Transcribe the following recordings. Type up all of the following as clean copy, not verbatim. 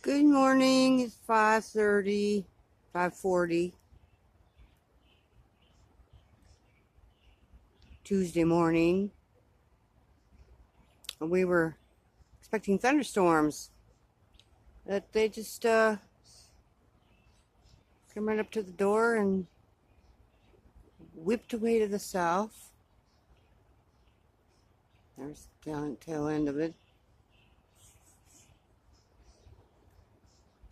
Good morning. It's 5:30, 5:40, Tuesday morning. We were expecting thunderstorms, but they just come right up to the door and whipped away to the south. There's the tail end of it.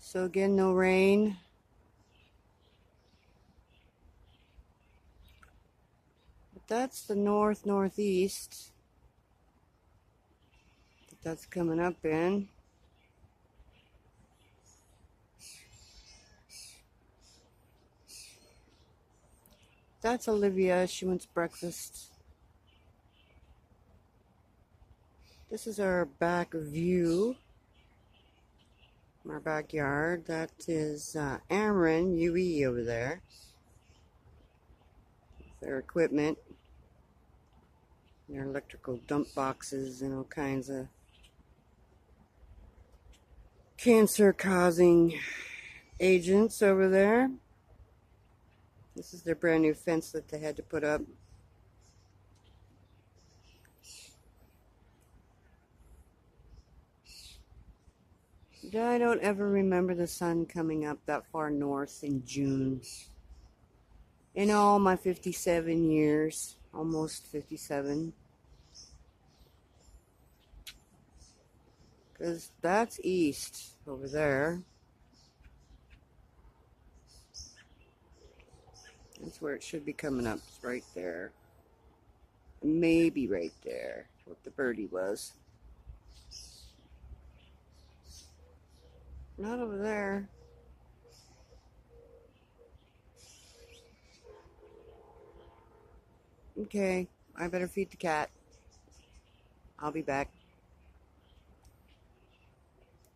So again, no rain. But that's the northeast that's coming up in. That's Olivia. She wants breakfast. This is our back view from our backyard. That is Ameren UE over there. Their equipment, their electrical dump boxes, and all kinds of cancer-causing agents over there. This is their brand new fence that they had to put up. I don't ever remember the sun coming up that far north in June. In all my 57 years, almost 57. Because that's east over there. That's where it should be coming up, it's right there. Maybe right there, what the birdie was. Not over there. Okay, I better feed the cat. I'll be back.